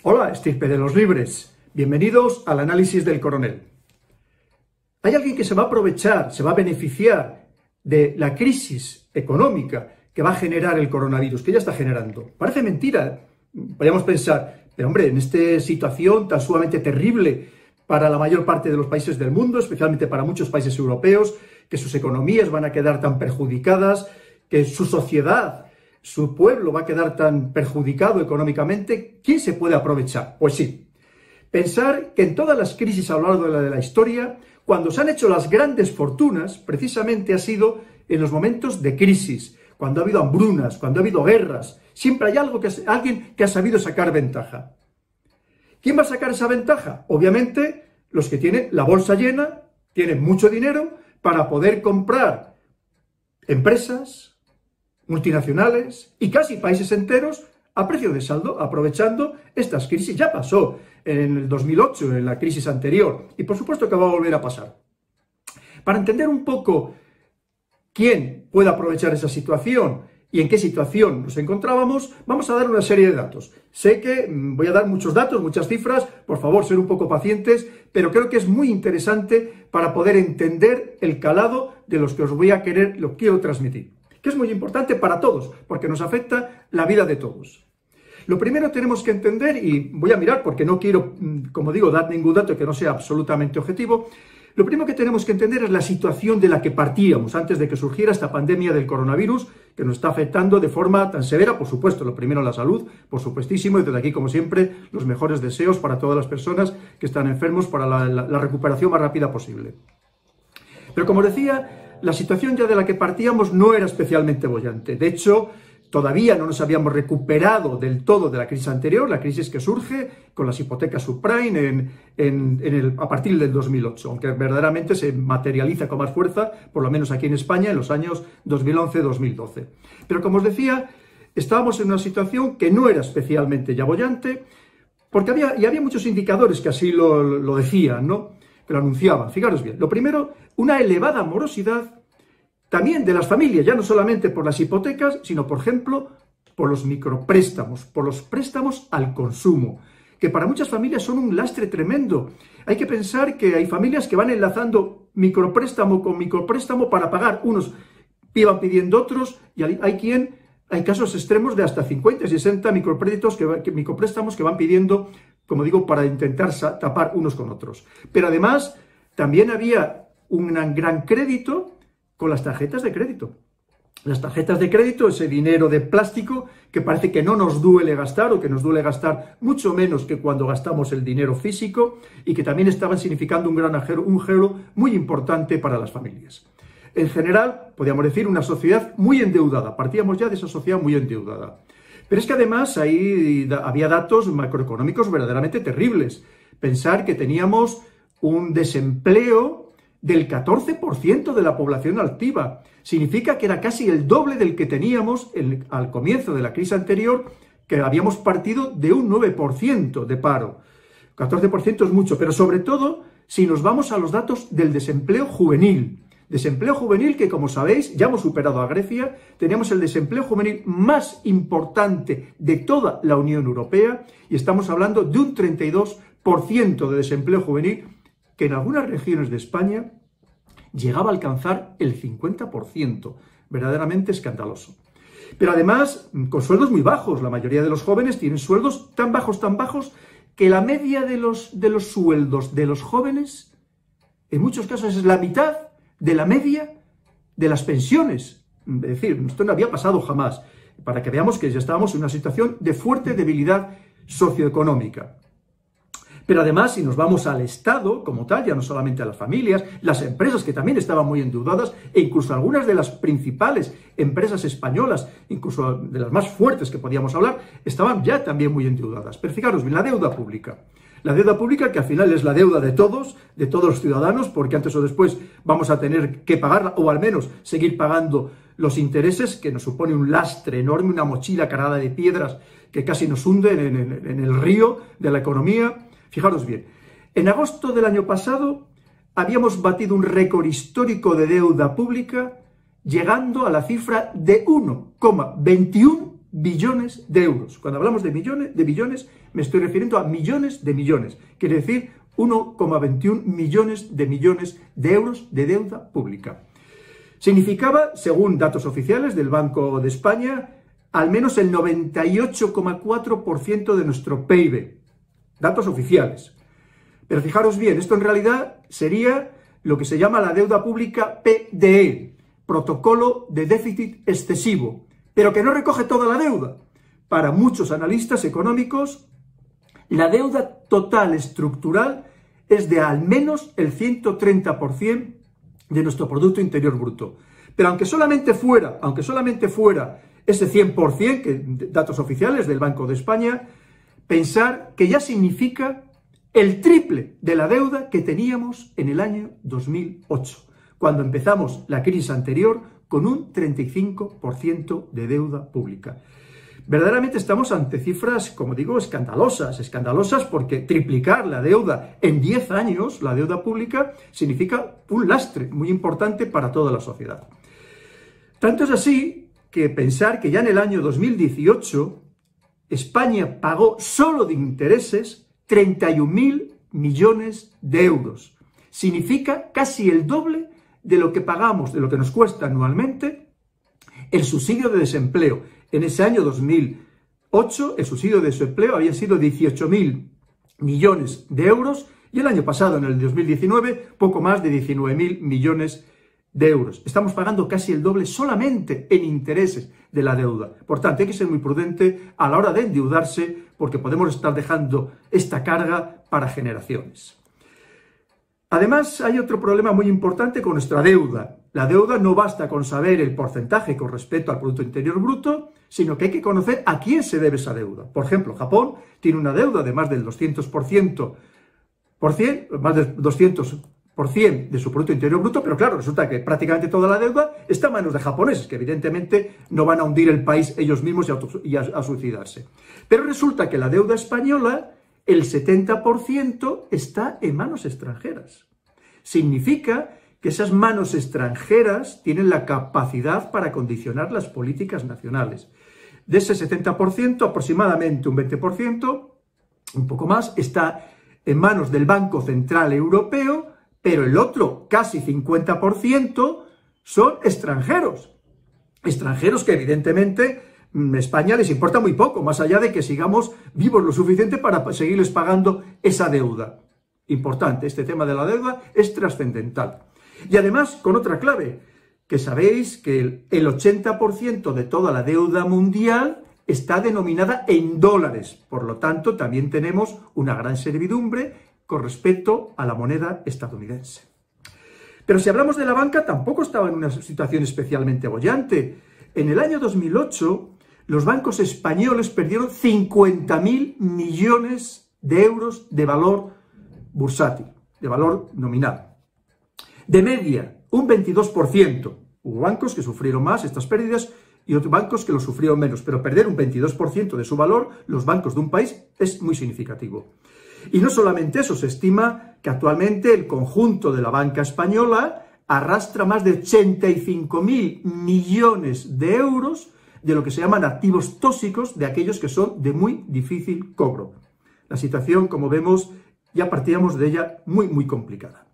Hola, estirpe de los libres. Bienvenidos al análisis del coronel. Hay alguien que se va a aprovechar, se va a beneficiar de la crisis económica que va a generar el coronavirus, que ya está generando. Parece mentira. Podríamos pensar, pero hombre, en esta situación tan sumamente terrible para la mayor parte de los países del mundo, especialmente para muchos países europeos, que sus economías van a quedar tan perjudicadas, que su sociedad, su pueblo va a quedar tan perjudicado económicamente, ¿quién se puede aprovechar? Pues sí, pensar que en todas las crisis a lo largo de la historia, cuando se han hecho las grandes fortunas, precisamente ha sido en los momentos de crisis, cuando ha habido hambrunas, cuando ha habido guerras, siempre hay alguien que ha sabido sacar ventaja. ¿Quién va a sacar esa ventaja? Obviamente, los que tienen la bolsa llena, tienen mucho dinero para poder comprar empresas, multinacionales y casi países enteros a precio de saldo, aprovechando estas crisis. Ya pasó en el 2008, en la crisis anterior, y por supuesto que va a volver a pasar. Para entender un poco quién puede aprovechar esa situación y en qué situación nos encontrábamos, vamos a dar una serie de datos. Sé que voy a dar muchos datos, muchas cifras, por favor, ser un poco pacientes, pero creo que es muy interesante para poder entender el calado de los que os lo quiero transmitir, que es muy importante para todos, porque nos afecta la vida de todos. Lo primero tenemos que entender, y voy a mirar porque no quiero, como digo, dar ningún dato que no sea absolutamente objetivo. Lo primero que tenemos que entender es la situación de la que partíamos antes de que surgiera esta pandemia del coronavirus, que nos está afectando de forma tan severa. Por supuesto, lo primero la salud, por supuestísimo, y desde aquí, como siempre, los mejores deseos para todas las personas que están enfermos para la recuperación más rápida posible. Pero como decía, la situación ya de la que partíamos no era especialmente boyante. De hecho, todavía no nos habíamos recuperado del todo de la crisis anterior, la crisis que surge con las hipotecas subprime a partir del 2008, aunque verdaderamente se materializa con más fuerza, por lo menos aquí en España, en los años 2011-2012. Pero como os decía, estábamos en una situación que no era especialmente ya boyante, porque había muchos indicadores que así lo decían, ¿no? Que lo anunciaban. Fijaros bien, lo primero, una elevada morosidad también de las familias, ya no solamente por las hipotecas, sino, por ejemplo, por los micropréstamos, por los préstamos al consumo, que para muchas familias son un lastre tremendo. Hay que pensar que hay familias que van enlazando micropréstamo con micropréstamo para pagar. Unos iban pidiendo otros, y hay casos extremos de hasta 50 y 60 micropréstamos que van pidiendo, como digo, para intentar tapar unos con otros. Pero además, también había un gran crédito con las tarjetas de crédito. Las tarjetas de crédito, ese dinero de plástico que parece que no nos duele gastar, o que nos duele gastar mucho menos que cuando gastamos el dinero físico, y que también estaban significando un agujero muy importante para las familias. En general, podríamos decir, una sociedad muy endeudada. Partíamos ya de esa sociedad muy endeudada. Pero es que además ahí había datos macroeconómicos verdaderamente terribles. Pensar que teníamos un desempleo del 14% de la población activa. Significa que era casi el doble del que teníamos al comienzo de la crisis anterior, que habíamos partido de un 9% de paro. 14% es mucho, pero sobre todo si nos vamos a los datos del desempleo juvenil. Desempleo juvenil que, como sabéis, ya hemos superado a Grecia. Tenemos el desempleo juvenil más importante de toda la Unión Europea, y estamos hablando de un 32% de desempleo juvenil, que en algunas regiones de España llegaba a alcanzar el 50%, verdaderamente escandaloso. Pero además, con sueldos muy bajos, la mayoría de los jóvenes tienen sueldos tan bajos, que la media de los sueldos de los jóvenes, en muchos casos, es la mitad de la media de las pensiones. Es decir, esto no había pasado jamás, para que veamos que ya estábamos en una situación de fuerte debilidad socioeconómica. Pero además, si nos vamos al Estado como tal, ya no solamente a las familias, las empresas que también estaban muy endeudadas, e incluso algunas de las principales empresas españolas, incluso de las más fuertes que podíamos hablar, estaban ya también muy endeudadas. Pero fijaros bien, la deuda pública. La deuda pública, que al final es la deuda de todos los ciudadanos, porque antes o después vamos a tener que pagarla, o al menos seguir pagando los intereses, que nos supone un lastre enorme, una mochila cargada de piedras que casi nos hunden en el río de la economía. Fijaros bien, en agosto del año pasado habíamos batido un récord histórico de deuda pública, llegando a la cifra de 1,21 billones de euros. Cuando hablamos de billones, me estoy refiriendo a millones de millones. Quiere decir 1,21 millones de euros de deuda pública. Significaba, según datos oficiales del Banco de España, al menos el 98,4% de nuestro PIB. Datos oficiales. Pero fijaros bien, esto en realidad sería lo que se llama la deuda pública PDE, Protocolo de Déficit Excesivo, pero que no recoge toda la deuda. Para muchos analistas económicos, la deuda total estructural es de al menos el 130% de nuestro Producto Interior Bruto. Pero aunque solamente fuera ese 100%, que datos oficiales del Banco de España, pensar que ya significa el triple de la deuda que teníamos en el año 2008, cuando empezamos la crisis anterior con un 35% de deuda pública. Verdaderamente estamos ante cifras, como digo, escandalosas porque triplicar la deuda en 10 años, la deuda pública, significa un lastre muy importante para toda la sociedad. Tanto es así que pensar que ya en el año 2018 España pagó solo de intereses 31.000 millones de euros. Significa casi el doble de lo que pagamos, de lo que nos cuesta anualmente el subsidio de desempleo. En ese año 2008 el subsidio de desempleo había sido 18.000 millones de euros y el año pasado, en el 2019, poco más de 19.000 millones de euros. Estamos pagando casi el doble solamente en intereses de la deuda. Por tanto, hay que ser muy prudente a la hora de endeudarse porque podemos estar dejando esta carga para generaciones. Además, hay otro problema muy importante con nuestra deuda. La deuda no basta con saber el porcentaje con respecto al Producto Interior Bruto, sino que hay que conocer a quién se debe esa deuda. Por ejemplo, Japón tiene una deuda de más del 200%, de su Producto Interior Bruto, pero claro, resulta que prácticamente toda la deuda está en manos de japoneses, que evidentemente no van a hundir el país ellos mismos y a suicidarse. Pero resulta que la deuda española, el 70% está en manos extranjeras. Significa que esas manos extranjeras tienen la capacidad para condicionar las políticas nacionales. De ese 70%, aproximadamente un 20%, un poco más, está en manos del Banco Central Europeo, pero el otro, casi 50%, son extranjeros. Extranjeros que evidentemente a España les importa muy poco, más allá de que sigamos vivos lo suficiente para seguirles pagando esa deuda. Importante, este tema de la deuda es trascendental. Y además, con otra clave, que sabéis que el 80% de toda la deuda mundial está denominada en dólares. Por lo tanto, también tenemos una gran servidumbre con respecto a la moneda estadounidense. Pero si hablamos de la banca, tampoco estaba en una situación especialmente boyante. En el año 2008, los bancos españoles perdieron 50.000 millones de euros de valor bursátil, de valor nominal. De media, un 22%. Hubo bancos que sufrieron más estas pérdidas y otros bancos que lo sufrieron menos, pero perder un 22% de su valor, los bancos de un país, es muy significativo. Y no solamente eso, se estima que actualmente el conjunto de la banca española arrastra más de 85.000 millones de euros de lo que se llaman activos tóxicos, de aquellos que son de muy difícil cobro. La situación, como vemos, ya partíamos de ella muy complicada.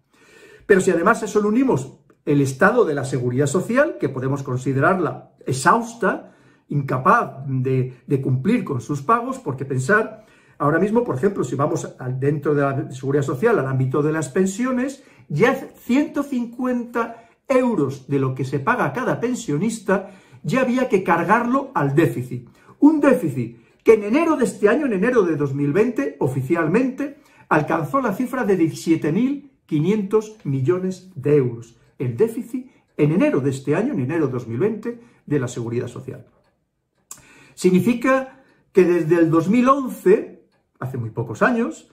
Pero si además a eso le unimos el estado de la seguridad social, que podemos considerarla exhausta, incapaz de cumplir con sus pagos, porque pensar, ahora mismo, por ejemplo, si vamos dentro de la seguridad social, al ámbito de las pensiones, ya 150 euros de lo que se paga a cada pensionista, ya había que cargarlo al déficit. Un déficit que en enero de este año, en enero de 2020, oficialmente, alcanzó la cifra de 17.500 millones de euros. El déficit en enero de este año, en enero de 2020, de la seguridad social. Significa que desde el 2011, hace muy pocos años,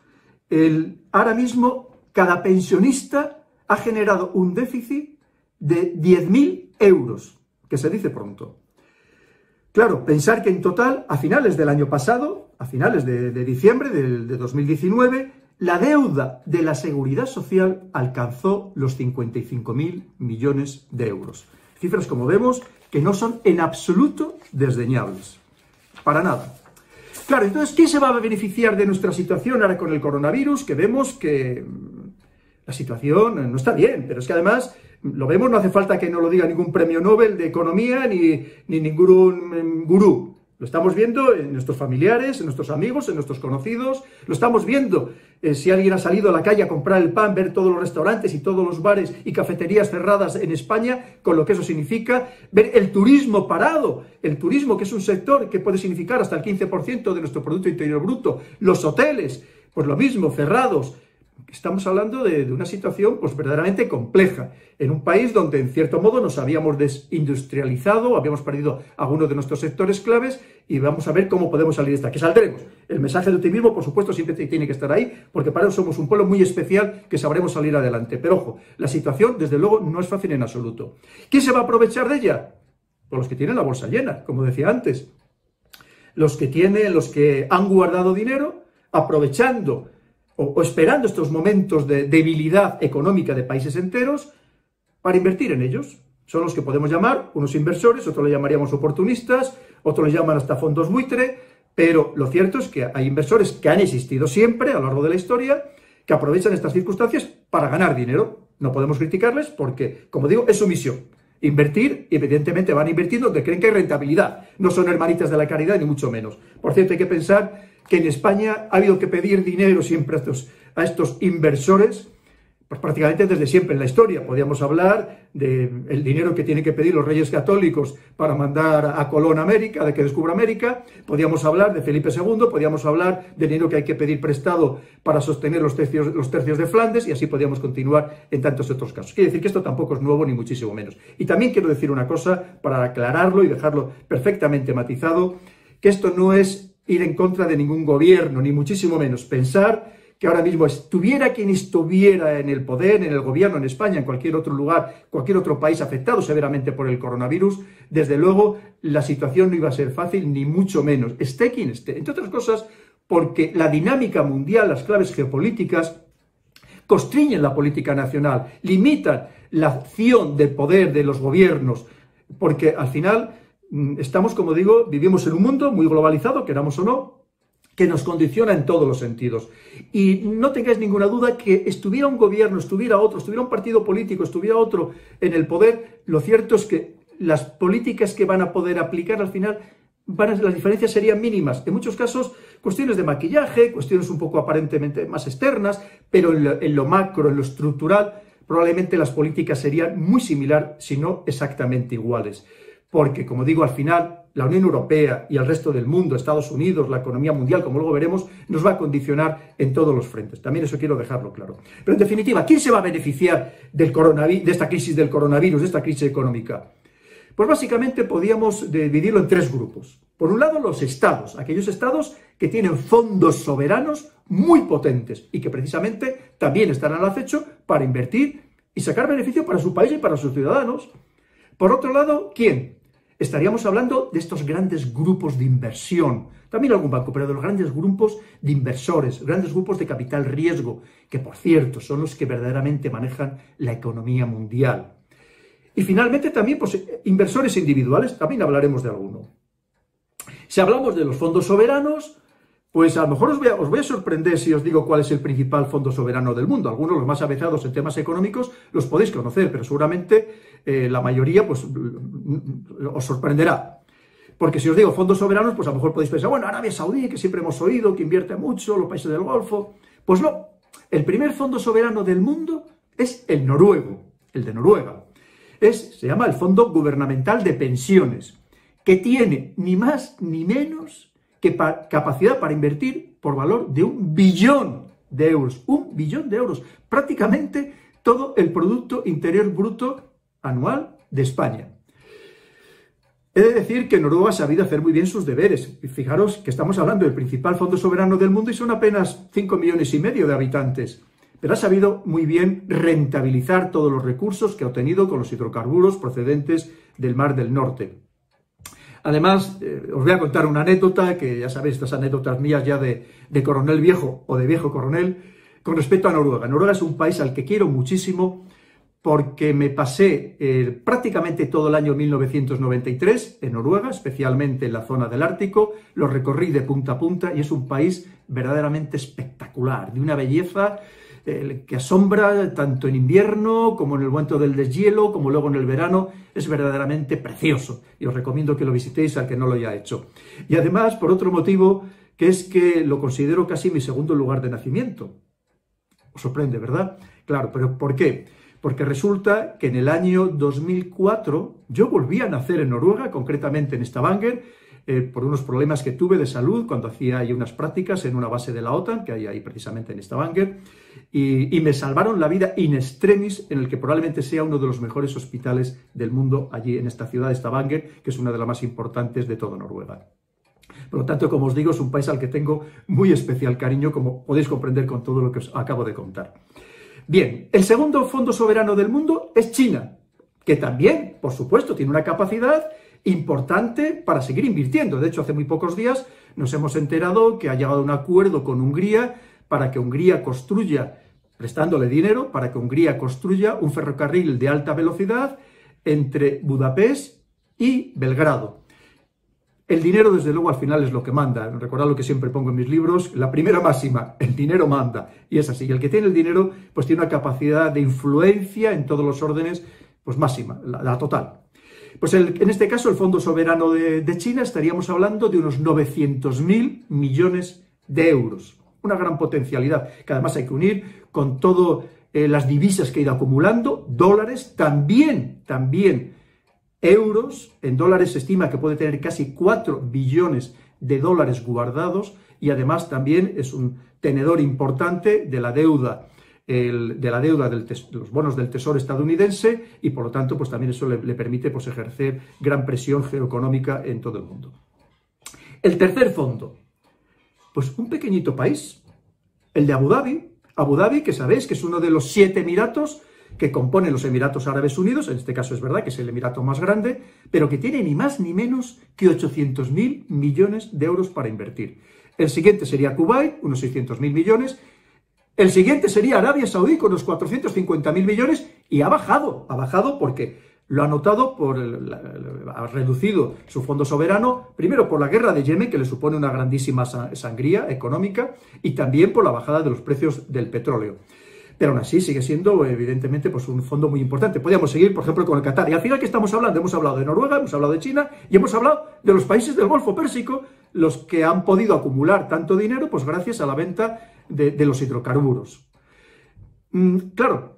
ahora mismo cada pensionista ha generado un déficit de 10.000 euros, que se dice pronto. Claro, pensar que en total, a finales del año pasado, a finales de diciembre de 2019, la deuda de la seguridad social alcanzó los 55.000 millones de euros. Cifras, como vemos, que no son en absoluto desdeñables. para nada. Claro, entonces, ¿quién se va a beneficiar de nuestra situación ahora con el coronavirus? Que vemos que la situación no está bien, pero es que además, lo vemos, no hace falta que nos lo diga ningún premio Nobel de economía ni ningún gurú. Lo estamos viendo en nuestros familiares, en nuestros amigos, en nuestros conocidos. Lo estamos viendo si alguien ha salido a la calle a comprar el pan, ver todos los restaurantes y todos los bares y cafeterías cerradas en España, con lo que eso significa. Ver el turismo parado, el turismo, que es un sector que puede significar hasta el 15% de nuestro Producto Interior Bruto. Los hoteles, pues lo mismo, cerrados. Estamos hablando de una situación pues verdaderamente compleja, en un país donde en cierto modo nos habíamos desindustrializado, habíamos perdido algunos de nuestros sectores claves, y vamos a ver cómo podemos salir de esta, que saldremos. El mensaje de optimismo, por supuesto, siempre tiene que estar ahí, porque para eso somos un pueblo muy especial que sabremos salir adelante. Pero ojo, la situación desde luego no es fácil en absoluto. ¿Quién se va a aprovechar de ella? Pues los que tienen la bolsa llena, como decía antes. Los que han guardado dinero, aprovechando o esperando estos momentos de debilidad económica de países enteros para invertir en ellos. Son los que podemos llamar unos inversores, otros le llamaríamos oportunistas, otros le llaman hasta fondos buitre, pero lo cierto es que hay inversores que han existido siempre a lo largo de la historia, que aprovechan estas circunstancias para ganar dinero. No podemos criticarles porque, como digo, es su misión. Invertir, y evidentemente van a invertir donde creen que hay rentabilidad. No son hermanitas de la caridad, ni mucho menos. Por cierto, hay que pensar que en España ha habido que pedir dinero siempre a estos inversores, pues prácticamente desde siempre en la historia. Podríamos hablar del dinero que tienen que pedir los reyes católicos para mandar a Colón a América, de que descubra América. Podríamos hablar de Felipe II, podríamos hablar del dinero que hay que pedir prestado para sostener los tercios de Flandes, y así podríamos continuar en tantos otros casos. Quiere decir que esto tampoco es nuevo, ni muchísimo menos. Y también quiero decir una cosa para aclararlo y dejarlo perfectamente matizado, que esto no es ir en contra de ningún gobierno, ni muchísimo menos. Pensar que ahora mismo estuviera quien estuviera en el poder, en el gobierno, en España, en cualquier otro lugar, cualquier otro país afectado severamente por el coronavirus, desde luego la situación no iba a ser fácil, ni mucho menos. Esté quien esté. Entre otras cosas, porque la dinámica mundial, las claves geopolíticas, constriñen la política nacional, limitan la acción de poder de los gobiernos, porque al final estamos, como digo, vivimos en un mundo muy globalizado, queramos o no, que nos condiciona en todos los sentidos. Y no tengáis ninguna duda que estuviera un gobierno, estuviera otro, estuviera un partido político, estuviera otro en el poder, lo cierto es que las políticas que van a poder aplicar al final, las diferencias serían mínimas. En muchos casos, cuestiones de maquillaje, cuestiones un poco aparentemente más externas, pero en lo macro, en lo estructural, probablemente las políticas serían muy similares, si no exactamente iguales. Porque, como digo, al final la Unión Europea y el resto del mundo, Estados Unidos, la economía mundial, como luego veremos, nos va a condicionar en todos los frentes. También eso quiero dejarlo claro. Pero en definitiva, ¿quién se va a beneficiar del coronavirus, de esta crisis del coronavirus, de esta crisis económica? Pues básicamente podríamos dividirlo en tres grupos. Por un lado, los estados, aquellos estados que tienen fondos soberanos muy potentes y que precisamente también están al acecho para invertir y sacar beneficio para su país y para sus ciudadanos. Por otro lado, ¿quién? Estaríamos hablando de estos grandes grupos de inversión, también algún banco, pero de los grandes grupos de inversores, grandes grupos de capital riesgo, que por cierto son los que verdaderamente manejan la economía mundial. Y finalmente también pues, inversores individuales, también hablaremos de alguno. Si hablamos de los fondos soberanos, pues a lo mejor os voy a sorprender si os digo cuál es el principal fondo soberano del mundo. Algunos, los más avezados en temas económicos, los podéis conocer, pero seguramente la mayoría pues, os sorprenderá. Porque si os digo fondos soberanos, pues a lo mejor podéis pensar, bueno, Arabia Saudí, que siempre hemos oído, que invierte mucho, los países del Golfo. Pues no, el primer fondo soberano del mundo es el noruego, el de Noruega. Se llama el Fondo Gubernamental de Pensiones, que tiene ni más ni menos que capacidad para invertir por valor de 1 billón de euros. 1 billón de euros. Prácticamente todo el Producto Interior Bruto anual de España. He de decir que Noruega ha sabido hacer muy bien sus deberes. Fijaros que estamos hablando del principal fondo soberano del mundo y son apenas 5,5 millones de habitantes. Pero ha sabido muy bien rentabilizar todos los recursos que ha obtenido con los hidrocarburos procedentes del Mar del Norte. Además, os voy a contar una anécdota, que ya sabéis, estas anécdotas mías ya de coronel viejo o de viejo coronel, con respecto a Noruega. Noruega es un país al que quiero muchísimo porque me pasé prácticamente todo el año 1993 en Noruega, especialmente en la zona del Ártico, lo recorrí de punta a punta y es un país verdaderamente espectacular, de una belleza que asombra tanto en invierno como en el momento del deshielo, como luego en el verano, es verdaderamente precioso y os recomiendo que lo visitéis al que no lo haya hecho. Y además, por otro motivo, que es que lo considero casi mi segundo lugar de nacimiento. Os sorprende, ¿verdad? Claro, pero ¿por qué? Porque resulta que en el año 2004 yo volví a nacer en Noruega, concretamente en Stavanger, por unos problemas que tuve de salud cuando hacía ahí unas prácticas en una base de la OTAN, que hay ahí precisamente en Stavanger, y me salvaron la vida in extremis en el que probablemente sea uno de los mejores hospitales del mundo allí en esta ciudad de Stavanger, que es una de las más importantes de toda Noruega. Por lo tanto, como os digo, es un país al que tengo muy especial cariño, como podéis comprender con todo lo que os acabo de contar. Bien, el segundo fondo soberano del mundo es China, que también, por supuesto, tiene una capacidad importante para seguir invirtiendo. De hecho, hace muy pocos días nos hemos enterado que ha llegado a un acuerdo con Hungría para que Hungría construya, prestándole dinero, para que Hungría construya un ferrocarril de alta velocidad entre Budapest y Belgrado. El dinero, desde luego, al final es lo que manda. Recordad lo que siempre pongo en mis libros, la primera máxima, el dinero manda. Y es así. Y el que tiene el dinero, pues tiene una capacidad de influencia en todos los órdenes, pues máxima, la total. Pues en este caso, el Fondo Soberano de China, estaríamos hablando de unos 900.000 millones de euros. Una gran potencialidad, que además hay que unir con todas las divisas que ha ido acumulando, dólares, también euros. En dólares se estima que puede tener casi 4 billones de dólares guardados y además también es un tenedor importante de la deuda, de los bonos del Tesoro estadounidense y por lo tanto pues también eso le permite pues ejercer gran presión geoeconómica en todo el mundo. El tercer fondo, pues un pequeñito país, el de Abu Dhabi. Abu Dhabi, que sabéis que es uno de los 7 emiratos que componen los Emiratos Árabes Unidos, en este caso es verdad que es el emirato más grande, pero que tiene ni más ni menos que 800.000 millones de euros para invertir. El siguiente sería Kuwait, unos 600.000 millones. El siguiente sería Arabia Saudí, con unos 450.000 millones, y ha bajado porque lo ha notado, ha reducido su fondo soberano, primero por la guerra de Yemen, que le supone una grandísima sangría económica, y también por la bajada de los precios del petróleo. Pero aún así sigue siendo, evidentemente, pues un fondo muy importante. Podríamos seguir, por ejemplo, con el Qatar. Y al final, ¿qué estamos hablando? Hemos hablado de Noruega, hemos hablado de China y hemos hablado de los países del Golfo Pérsico, los que han podido acumular tanto dinero, pues gracias a la venta de los hidrocarburos. Claro,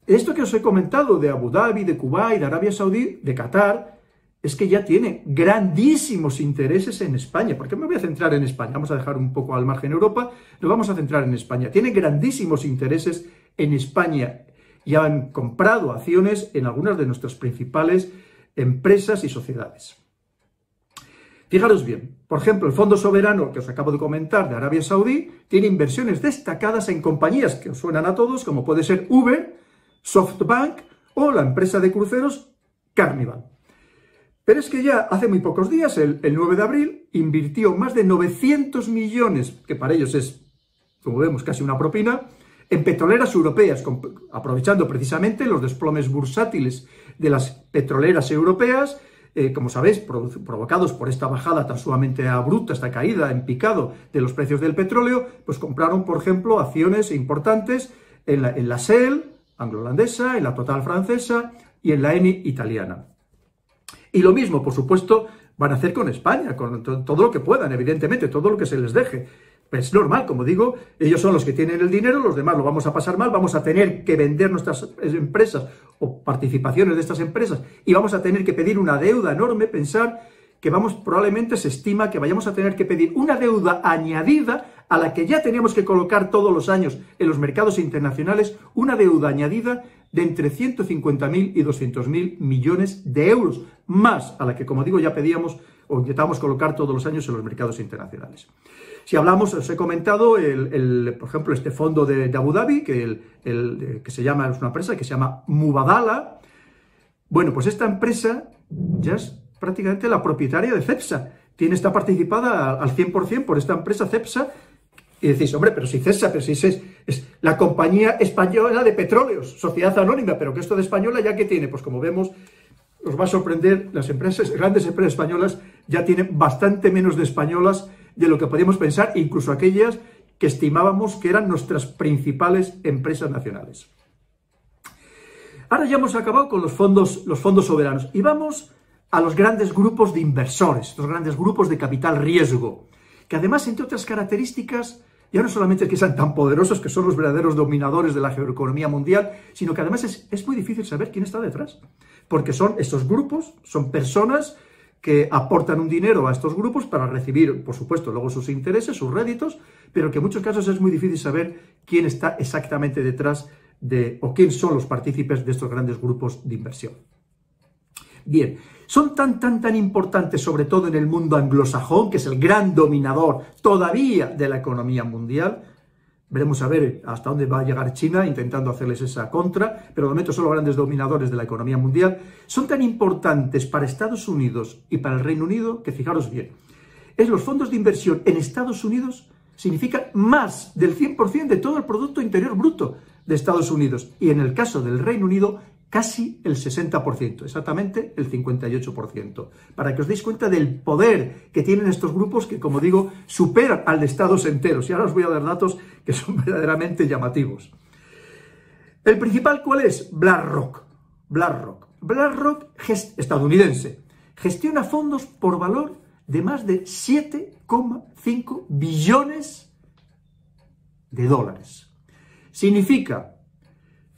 esto que os he comentado de Abu Dhabi, de Kuwait, de Arabia Saudí, de Qatar, es que ya tiene grandísimos intereses en España. ¿Por qué me voy a centrar en España? Vamos a dejar un poco al margen Europa, nos vamos a centrar en España. Tiene grandísimos intereses en España y han comprado acciones en algunas de nuestras principales empresas y sociedades. Fijaros bien, por ejemplo, el Fondo Soberano que os acabo de comentar de Arabia Saudí tiene inversiones destacadas en compañías que os suenan a todos, como puede ser Uber, SoftBank o la empresa de cruceros Carnival. Pero es que ya hace muy pocos días, el 9 de abril, invirtió más de 900 millones, que para ellos es, como vemos, casi una propina, en petroleras europeas, aprovechando precisamente los desplomes bursátiles de las petroleras europeas, como sabéis, provocados por esta bajada tan sumamente abrupta, esta caída en picado de los precios del petróleo, pues compraron, por ejemplo, acciones importantes en la Shell anglo-holandesa, en la Total francesa y en la Eni italiana. Y lo mismo, por supuesto, van a hacer con España, con todo lo que puedan, evidentemente, todo lo que se les deje. Pues es normal, como digo, ellos son los que tienen el dinero, los demás lo vamos a pasar mal, vamos a tener que vender nuestras empresas o participaciones de estas empresas y vamos a tener que pedir una deuda enorme, pensar que probablemente se estima que vayamos a tener que pedir una deuda añadida a la que ya teníamos que colocar todos los años en los mercados internacionales, una deuda añadida de entre 150.000 y 200.000 millones de euros, más a la que, como digo, ya pedíamos o intentábamos colocar todos los años en los mercados internacionales. Si hablamos, os he comentado, por ejemplo, este fondo de Abu Dhabi, que se llama, es una empresa que se llama Mubadala. Bueno, pues esta empresa ya es prácticamente la propietaria de Cepsa. Está participada al 100% por esta empresa Cepsa, Y decís, hombre, pero si CESA, pero si es la compañía española de petróleos, sociedad anónima, pero que esto de española ya que tiene, pues como vemos, os va a sorprender, las grandes empresas españolas ya tienen bastante menos de españolas de lo que podíamos pensar, incluso aquellas que estimábamos que eran nuestras principales empresas nacionales. Ahora ya hemos acabado con los fondos soberanos y vamos a los grandes grupos de inversores, los grandes grupos de capital riesgo, que además, entre otras características, ya no solamente es que sean tan poderosos, que son los verdaderos dominadores de la geoeconomía mundial, sino que además es muy difícil saber quién está detrás, porque son estos grupos, son personas que aportan un dinero a estos grupos para recibir, por supuesto, luego sus intereses, sus réditos, pero que en muchos casos es muy difícil saber quién está exactamente detrás o quién son los partícipes de estos grandes grupos de inversión. Bien, son tan importantes, sobre todo en el mundo anglosajón, que es el gran dominador todavía de la economía mundial. Veremos a ver hasta dónde va a llegar China intentando hacerles esa contra, pero de momento son los grandes dominadores de la economía mundial. Son tan importantes para Estados Unidos y para el Reino Unido que, fijaros bien, los fondos de inversión en Estados Unidos significan más del 100% de todo el Producto Interior Bruto de Estados Unidos, y en el caso del Reino Unido casi el 60%, exactamente el 58%, para que os deis cuenta del poder que tienen estos grupos que, como digo, superan al de estados enteros. Y ahora os voy a dar datos que son verdaderamente llamativos. ¿El principal cuál es? BlackRock. BlackRock, estadounidense, gestiona fondos por valor de más de 7,5 billones de dólares. Significa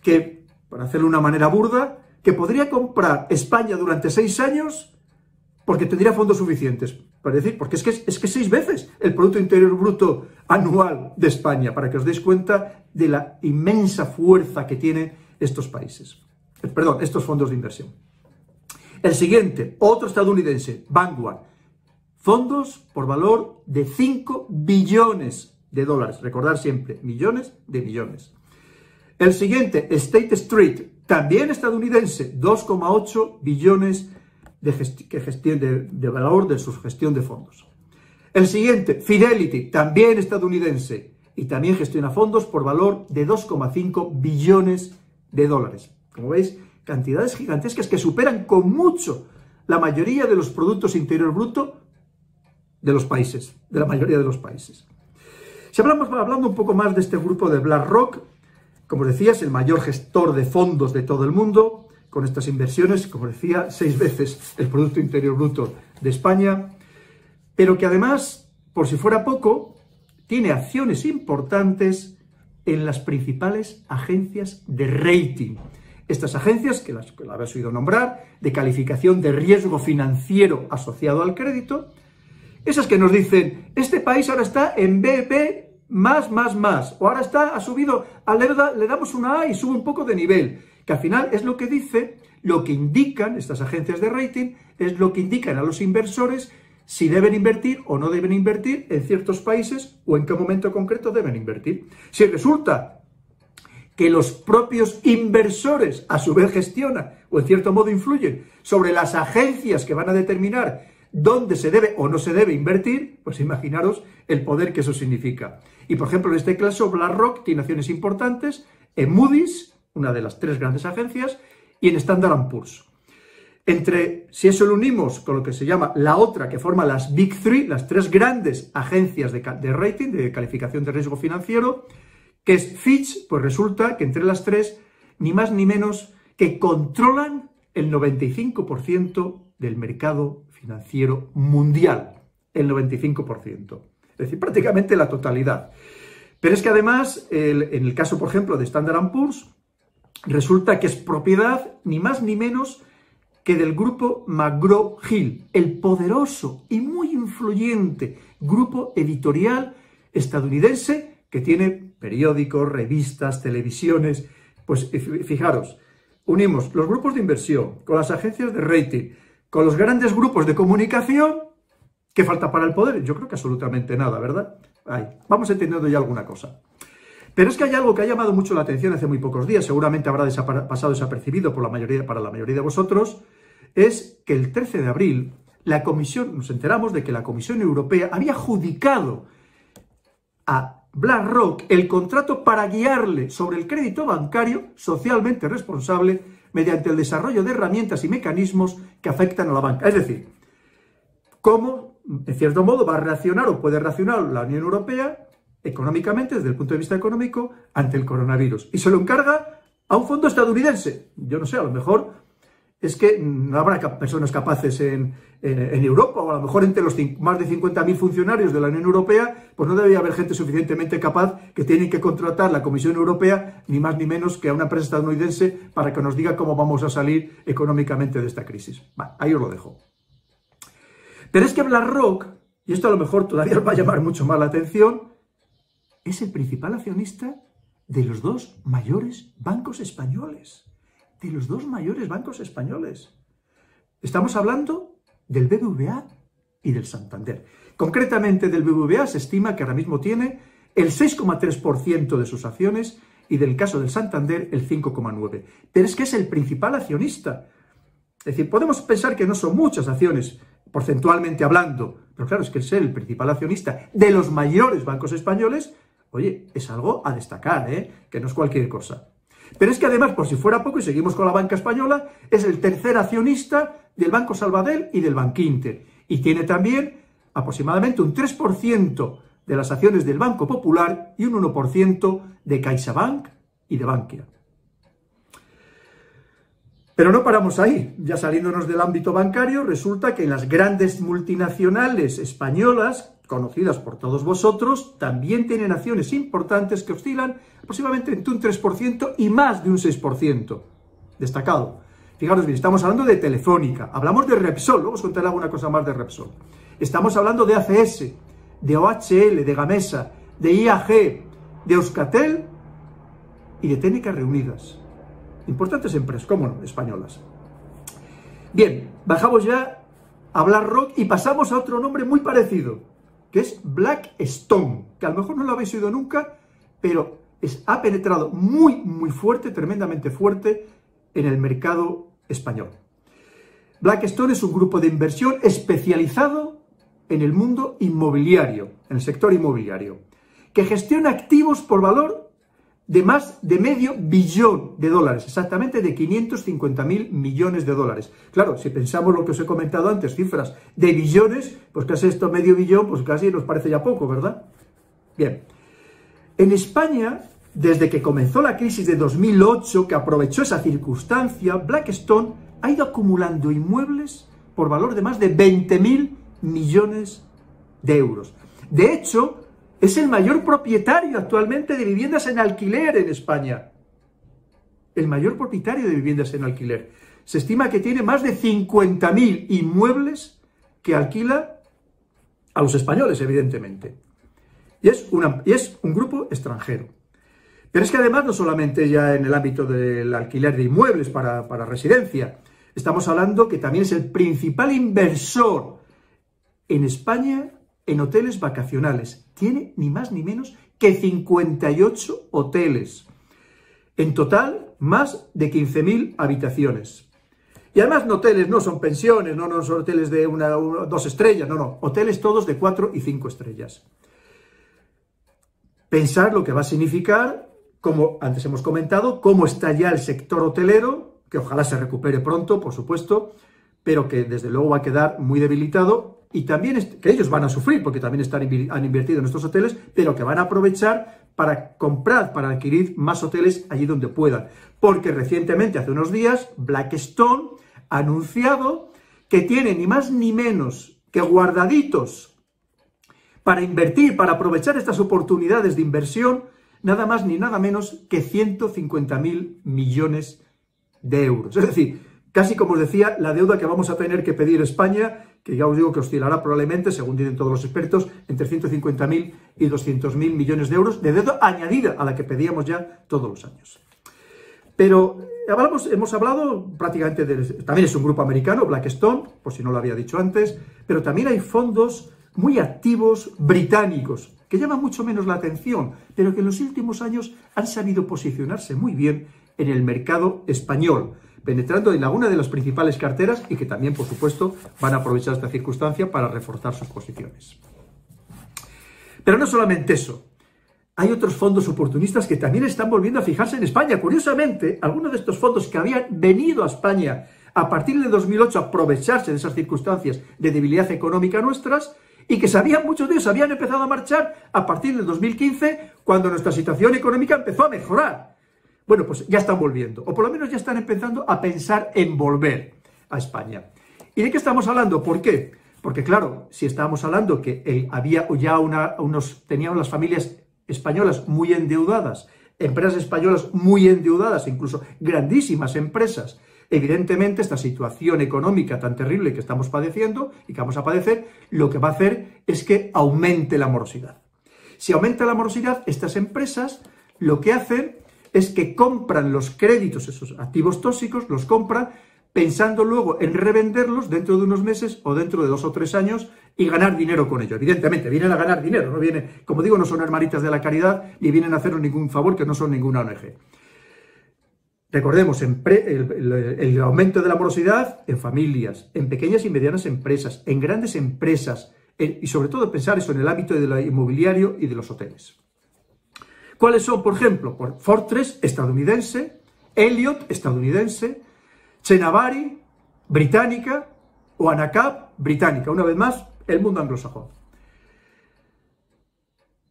que, para hacerlo de una manera burda, que podría comprar España durante 6 años porque tendría fondos suficientes. Para decir, porque es que 6 veces el Producto Interior Bruto anual de España, para que os deis cuenta de la inmensa fuerza que tienen estos países. Estos fondos de inversión. El siguiente, otro estadounidense, Vanguard. Fondos por valor de 5 billones de dólares. Recordad siempre, millones de millones. El siguiente, State Street, también estadounidense, 2,8 billones de valor de su gestión de fondos. El siguiente, Fidelity, también estadounidense, y también gestiona fondos por valor de 2,5 billones de dólares. Como veis, cantidades gigantescas que superan con mucho la mayoría de los productos interior bruto de los países, de la mayoría de los países. Si hablando un poco más de este grupo de BlackRock, como decía, es el mayor gestor de fondos de todo el mundo, con estas inversiones, como decía, 6 veces el Producto Interior Bruto de España, pero que además, por si fuera poco, tiene acciones importantes en las principales agencias de rating. Estas agencias, que la habéis oído nombrar, de calificación de riesgo financiero asociado al crédito, esas que nos dicen, este país ahora está en BP++, o ahora ha subido, le damos una A y sube un poco de nivel, que al final es lo que dice, lo que indican estas agencias de rating, es lo que indican a los inversores si deben invertir o no deben invertir en ciertos países o en qué momento concreto deben invertir. Si resulta que los propios inversores a su vez gestionan o en cierto modo influyen sobre las agencias que van a determinar dónde se debe o no se debe invertir, pues imaginaros el poder que eso significa. Y por ejemplo, en este caso, BlackRock tiene acciones importantes en Moody's, una de las 3 grandes agencias, y en Standard & Poor's. Si eso lo unimos con lo que se llama la otra, que forma las Big Three, las 3 grandes agencias de rating, de calificación de riesgo financiero, que es Fitch, pues resulta que entre las 3, ni más ni menos que controlan el 95% del mercado financiero mundial, el 95%, es decir, prácticamente la totalidad. Pero es que además, en el caso, por ejemplo, de Standard & Poor's, resulta que es propiedad ni más ni menos que del grupo McGraw-Hill, el poderoso y muy influyente grupo editorial estadounidense que tiene periódicos, revistas, televisiones. Pues fijaros, unimos los grupos de inversión con las agencias de rating, con los grandes grupos de comunicación. ¿Qué falta para el poder? Yo creo que absolutamente nada, ¿verdad? Vamos entendiendo ya alguna cosa. Pero es que hay algo que ha llamado mucho la atención hace muy pocos días, seguramente habrá pasado desapercibido para la mayoría de vosotros, es que el 13 de abril nos enteramos de que la Comisión Europea había adjudicado a BlackRock el contrato para guiarle sobre el crédito bancario socialmente responsable mediante el desarrollo de herramientas y mecanismos que afectan a la banca. Es decir, cómo, en cierto modo, va a reaccionar o puede reaccionar la Unión Europea económicamente, desde el punto de vista económico, ante el coronavirus. Y se lo encarga a un fondo estadounidense. Yo no sé, a lo mejor es que no habrá personas capaces en Europa, o a lo mejor entre los más de 50.000 funcionarios de la Unión Europea, pues no debería haber gente suficientemente capaz que tienen que contratar la Comisión Europea, ni más ni menos que a una empresa estadounidense, para que nos diga cómo vamos a salir económicamente de esta crisis. Vale, ahí os lo dejo. Pero es que BlackRock, y esto a lo mejor todavía os va a llamar mucho más la atención, es el principal accionista de los dos mayores bancos españoles. De los dos mayores bancos españoles. Estamos hablando del BBVA y del Santander. Concretamente del BBVA se estima que ahora mismo tiene el 6,3% de sus acciones y del caso del Santander el 5,9%. Pero es que es el principal accionista. Es decir, podemos pensar que no son muchas acciones, porcentualmente hablando, pero claro, es que ser el principal accionista de los mayores bancos españoles, oye, es algo a destacar, que no es cualquier cosa. Pero es que además, por si fuera poco, y seguimos con la banca española, es el tercer accionista del Banco Sabadell y del Bankinter. Y tiene también aproximadamente un 3% de las acciones del Banco Popular y un 1% de CaixaBank y de Bankia. Pero no paramos ahí. Ya saliéndonos del ámbito bancario, resulta que en las grandes multinacionales españolas, conocidas por todos vosotros, también tienen acciones importantes que oscilan aproximadamente entre un 3% y más de un 6%. Destacado. Fijaros bien, estamos hablando de Telefónica, hablamos de Repsol, luego os contaré alguna cosa más de Repsol. Estamos hablando de ACS, de OHL, de Gamesa, de IAG, de Euskaltel y de Técnicas Reunidas. Importantes empresas, cómo no, españolas. Bien, bajamos ya a BlackRock y pasamos a otro nombre muy parecido, que es Blackstone, que a lo mejor no lo habéis oído nunca, pero ha penetrado muy fuerte, tremendamente fuerte, en el mercado español. Blackstone es un grupo de inversión especializado en el mundo inmobiliario, en el sector inmobiliario, que gestiona activos por valor de más de $500 millones, exactamente de 550.000 millones de dólares. Claro, si pensamos lo que os he comentado antes, cifras de billones, pues casi esto medio billón, pues casi nos parece ya poco, ¿verdad? Bien, en España, desde que comenzó la crisis de 2008, que aprovechó esa circunstancia, Blackstone ha ido acumulando inmuebles por valor de más de 20.000 millones de euros. De hecho, es el mayor propietario actualmente de viviendas en alquiler en España. El mayor propietario de viviendas en alquiler. Se estima que tiene más de 50.000 inmuebles que alquila a los españoles, evidentemente. Y es un grupo extranjero. Pero es que además no solamente ya en el ámbito del alquiler de inmuebles para residencia, estamos hablando que también es el principal inversor en España en hoteles vacacionales. Tiene ni más ni menos que 58 hoteles. En total, más de 15.000 habitaciones. Y además no hoteles, no son pensiones, no son hoteles de 2 estrellas, no, hoteles todos de 4 y 5 estrellas. Pensar lo que va a significar, como antes hemos comentado, cómo está ya el sector hotelero, que ojalá se recupere pronto, por supuesto, pero que desde luego va a quedar muy debilitado. Y también que ellos van a sufrir, porque también han invertido en estos hoteles, pero que van a aprovechar para comprar, para adquirir más hoteles allí donde puedan. Porque recientemente, hace unos días, Blackstone ha anunciado que tiene ni más ni menos que guardaditos para invertir, para aprovechar estas oportunidades de inversión, nada más ni nada menos que 150.000 millones de euros. Es decir, casi como os decía, la deuda que vamos a tener que pedir España, que ya os digo que oscilará probablemente, según dicen todos los expertos, entre 150.000 y 200.000 millones de euros de deuda añadida a la que pedíamos ya todos los años. Pero hemos hablado prácticamente también es un grupo americano, Blackstone, por si no lo había dicho antes, pero también hay fondos muy activos británicos, que llaman mucho menos la atención, pero que en los últimos años han sabido posicionarse muy bien en el mercado español, penetrando en alguna de las principales carteras y que también, por supuesto, van a aprovechar esta circunstancia para reforzar sus posiciones. Pero no solamente eso. hay otros fondos oportunistas que también están volviendo a fijarse en España. Curiosamente, algunos de estos fondos que habían venido a España a partir de 2008 a aprovecharse de esas circunstancias de debilidad económica nuestras, y que muchos de ellos habían empezado a marchar a partir del 2015, cuando nuestra situación económica empezó a mejorar. Bueno, pues ya están volviendo, o por lo menos ya están empezando a pensar en volver a España. ¿Y de qué estamos hablando? ¿Por qué? Porque claro, si estábamos hablando que había ya tenían las familias españolas muy endeudadas, empresas españolas muy endeudadas, incluso grandísimas empresas, evidentemente esta situación económica tan terrible que estamos padeciendo y que vamos a padecer, lo que va a hacer es que aumente la morosidad. Si aumenta la morosidad, estas empresas lo que hacen es que compran los créditos, esos activos tóxicos, los compran pensando luego en revenderlos dentro de unos meses o dentro de 2 o 3 años y ganar dinero con ello. Evidentemente, vienen a ganar dinero, no vienen, como digo, no son hermanitas de la caridad ni vienen a hacernos ningún favor, que no son ninguna ONG. Recordemos, el aumento de la morosidad en familias, en pequeñas y medianas empresas, en grandes empresas, y sobre todo pensar eso en el ámbito del inmobiliario y de los hoteles. ¿Cuáles son, por ejemplo? Fortress, estadounidense, Elliott, estadounidense, Chenavari, británica, o Anacap, británica. Una vez más, el mundo anglosajón.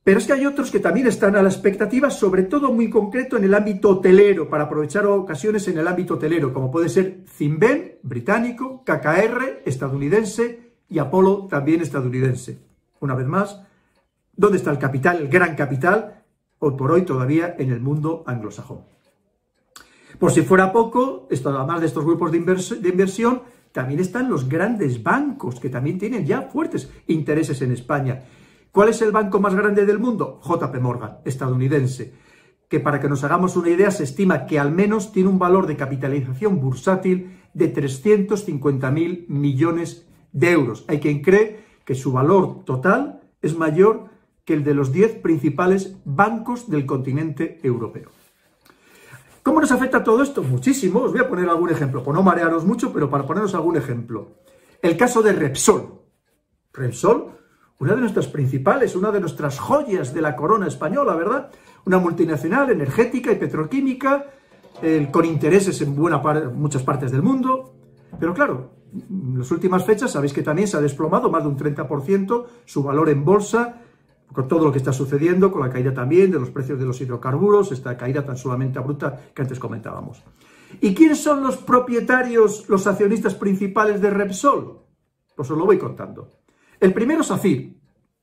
Pero es que hay otros que también están a la expectativa, sobre todo muy concreto en el ámbito hotelero, para aprovechar ocasiones en el ámbito hotelero, como puede ser Cinven, británico, KKR, estadounidense, y Apolo, también estadounidense. Una vez más, ¿dónde está el capital, el gran capital? Hoy por hoy todavía en el mundo anglosajón. Por si fuera poco, además de estos grupos de inversión, también están los grandes bancos, que también tienen ya fuertes intereses en España. ¿Cuál es el banco más grande del mundo? JP Morgan, estadounidense, que para que nos hagamos una idea, se estima que al menos tiene un valor de capitalización bursátil de 350.000 millones de euros. Hay quien cree que su valor total es mayor que el de los 10 principales bancos del continente europeo. ¿Cómo nos afecta todo esto? Muchísimo. Os voy a poner algún ejemplo, por no marearos mucho, pero para poneros algún ejemplo. El caso de Repsol. Repsol, una de nuestras principales, una de nuestras joyas de la corona española, ¿verdad? Una multinacional energética y petroquímica, con intereses en muchas partes del mundo. Pero claro, en las últimas fechas sabéis que también se ha desplomado más de un 30% su valor en bolsa, con todo lo que está sucediendo, con la caída también de los precios de los hidrocarburos, esta caída tan sumamente abrupta que antes comentábamos. ¿Y quiénes son los propietarios, los accionistas principales de Repsol? Pues os lo voy contando. El primero, SACIR,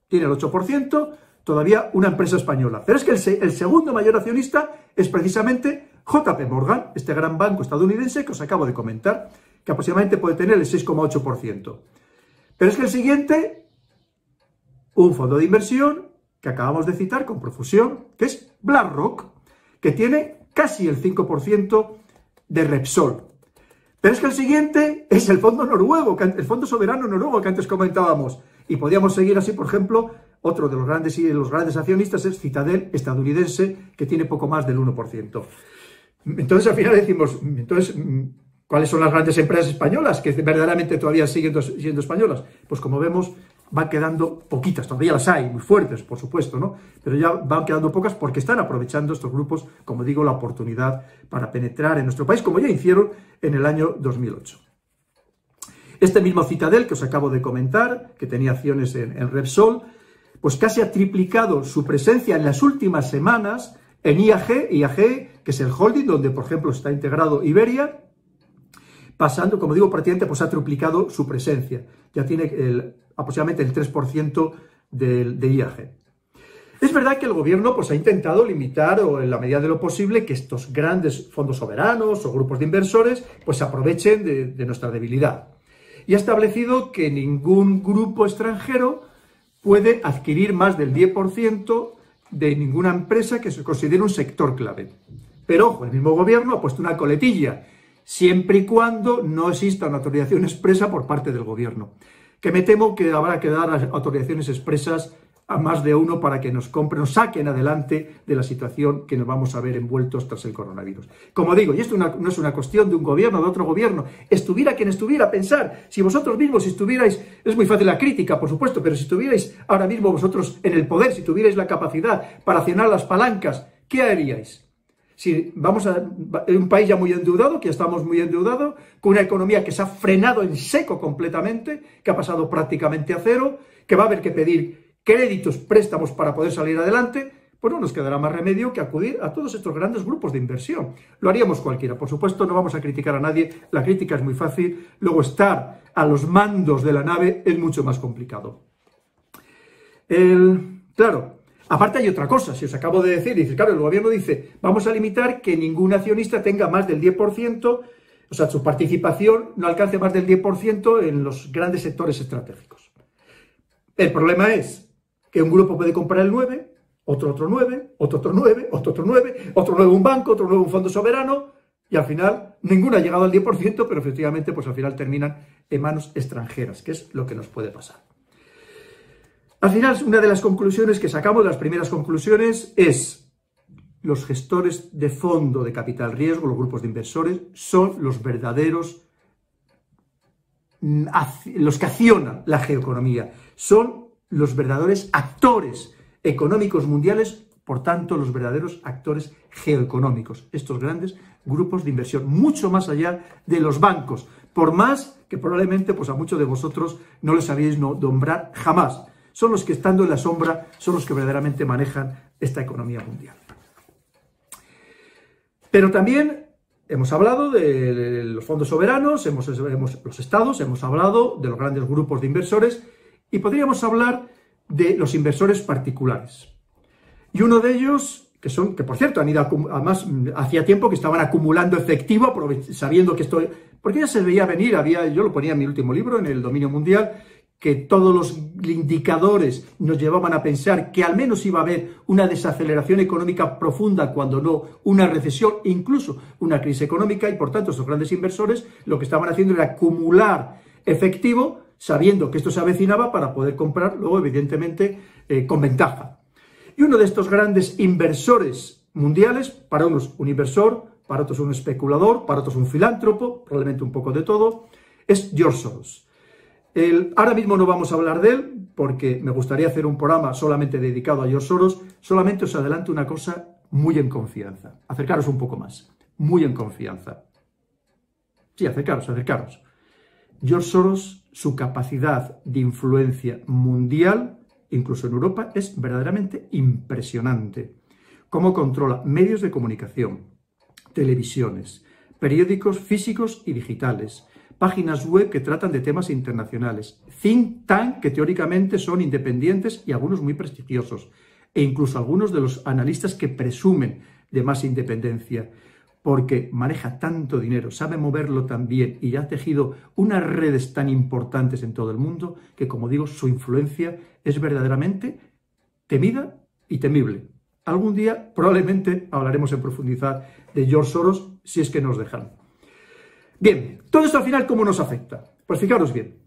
tiene el 8%, todavía una empresa española. Pero es que el segundo mayor accionista es precisamente JP Morgan, este gran banco estadounidense que os acabo de comentar, que aproximadamente puede tener el 6,8%. Pero es que el siguiente, un fondo de inversión que acabamos de citar con profusión, que es BlackRock, que tiene casi el 5% de Repsol. Pero es que el siguiente es el fondo noruego, el fondo soberano noruego que antes comentábamos. Y podríamos seguir así, por ejemplo, otro de los grandes accionistas es Citadel, estadounidense, que tiene poco más del 1%. Entonces, al final decimos, ¿cuáles son las grandes empresas españolas que verdaderamente todavía siguen siendo españolas? Pues como vemos, van quedando poquitas, todavía las hay, muy fuertes, por supuesto, ¿no? Pero ya van quedando pocas porque están aprovechando estos grupos, como digo, la oportunidad para penetrar en nuestro país, como ya hicieron en el año 2008. Este mismo Citadel que os acabo de comentar, que tenía acciones en Repsol, pues casi ha triplicado su presencia en las últimas semanas en IAG, que es el holding donde, por ejemplo, está integrado Iberia, pasando, como digo, prácticamente pues ha triplicado su presencia. Ya tiene aproximadamente el 3% de IAG. Es verdad que el gobierno pues, ha intentado limitar, o en la medida de lo posible, que estos grandes fondos soberanos o grupos de inversores pues, se aprovechen de nuestra debilidad. Y ha establecido que ningún grupo extranjero puede adquirir más del 10% de ninguna empresa que se considere un sector clave. Pero, ojo, el mismo gobierno ha puesto una coletilla, siempre y cuando no exista una autorización expresa por parte del gobierno, que me temo que habrá que dar autorizaciones expresas a más de uno para que nos compren, nos saquen adelante de la situación que nos vamos a ver envueltos tras el coronavirus. Como digo, y esto no es una cuestión de un gobierno, de otro gobierno, estuviera quien estuviera, pensar, si vosotros mismos estuvierais, es muy fácil la crítica, por supuesto, pero si estuvierais ahora mismo vosotros en el poder, si tuvierais la capacidad para accionar las palancas, ¿qué haríais? Si vamos a un país ya muy endeudado, que ya estamos muy endeudados, con una economía que se ha frenado en seco completamente, que ha pasado prácticamente a cero, que va a haber que pedir créditos, préstamos para poder salir adelante, pues no nos quedará más remedio que acudir a todos estos grandes grupos de inversión. Lo haríamos cualquiera. Por supuesto, no vamos a criticar a nadie, la crítica es muy fácil, luego estar a los mandos de la nave es mucho más complicado. Claro, aparte hay otra cosa, si os acabo de decir, dice, claro, el gobierno dice, vamos a limitar que ningún accionista tenga más del 10%, o sea, su participación no alcance más del 10% en los grandes sectores estratégicos. El problema es que un grupo puede comprar el 9, otro 9, otro 9, otro 9, otro 9 un banco, otro 9 un fondo soberano, y al final ninguno ha llegado al 10%, pero efectivamente pues al final terminan en manos extranjeras, que es lo que nos puede pasar. Al final, una de las conclusiones que sacamos, las primeras conclusiones, es los gestores de fondo de capital riesgo, los grupos de inversores, son los verdaderos, los que accionan la geoeconomía, son los verdaderos actores económicos mundiales, por tanto, los verdaderos actores geoeconómicos, estos grandes grupos de inversión, mucho más allá de los bancos, por más que probablemente pues a muchos de vosotros no les habéis nombrar jamás. Son los que, estando en la sombra, son los que verdaderamente manejan esta economía mundial. Pero también hemos hablado de los fondos soberanos, los estados, hemos hablado de los grandes grupos de inversores y podríamos hablar de los inversores particulares. Y uno de ellos, que por cierto han ido, además hacía tiempo que estaban acumulando efectivo, sabiendo que esto, porque ya se veía venir, yo lo ponía en mi último libro, en el dominio mundial, que todos los indicadores nos llevaban a pensar que al menos iba a haber una desaceleración económica profunda, cuando no una recesión, incluso una crisis económica, y por tanto estos grandes inversores lo que estaban haciendo era acumular efectivo, sabiendo que esto se avecinaba para poder comprar luego, evidentemente, con ventaja. Y uno de estos grandes inversores mundiales, para unos un inversor, para otros un especulador, para otros un filántropo, probablemente un poco de todo, es George Soros. Ahora mismo no vamos a hablar de él, porque me gustaría hacer un programa solamente dedicado a George Soros. Solamente os adelanto una cosa muy en confianza. Acercaros un poco más. Muy en confianza. Sí, acercaros. George Soros, su capacidad de influencia mundial, incluso en Europa, es verdaderamente impresionante. Cómo controla medios de comunicación, televisiones, periódicos físicos y digitales, páginas web que tratan de temas internacionales, think tank que teóricamente son independientes y algunos muy prestigiosos, e incluso algunos de los analistas que presumen de más independencia, porque maneja tanto dinero, sabe moverlo tan bien y ha tejido unas redes tan importantes en todo el mundo que, como digo, su influencia es verdaderamente temida y temible. Algún día probablemente hablaremos en profundidad de George Soros, si es que nos dejan. Bien, todo esto al final, ¿cómo nos afecta? Pues fijaros bien.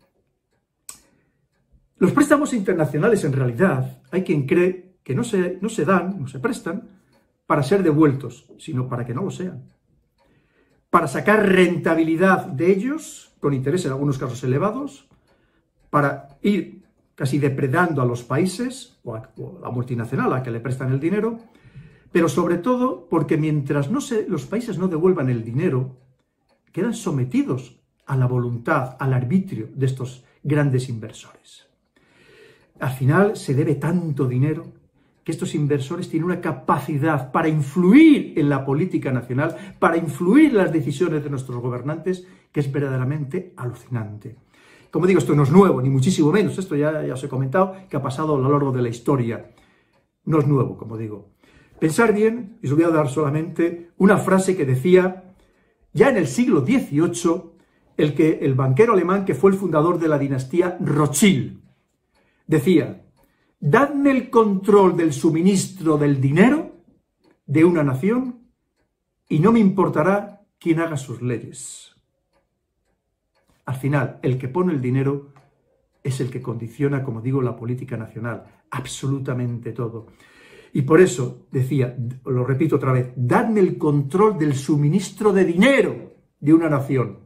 Los préstamos internacionales, en realidad, hay quien cree que no se prestan para ser devueltos, sino para que no lo sean. Para sacar rentabilidad de ellos, con intereses en algunos casos elevados, para ir casi depredando a los países o a la multinacional a la que le prestan el dinero, pero sobre todo porque mientras los países no devuelvan el dinero, quedan sometidos a la voluntad, al arbitrio de estos grandes inversores. Al final se debe tanto dinero que estos inversores tienen una capacidad para influir en la política nacional, para influir en las decisiones de nuestros gobernantes, que es verdaderamente alucinante. Como digo, esto no es nuevo, ni muchísimo menos. Esto ya os he comentado, que ha pasado a lo largo de la historia. No es nuevo, como digo. Pensar bien, y os voy a dar solamente una frase que decía, ya en el siglo XVIII, el banquero alemán que fue el fundador de la dinastía Rothschild, decía: dadme el control del suministro del dinero de una nación y no me importará quién haga sus leyes. Al final, el que pone el dinero es el que condiciona, como digo, la política nacional, absolutamente todo. Y por eso decía, lo repito otra vez, dadme el control del suministro de dinero de una nación.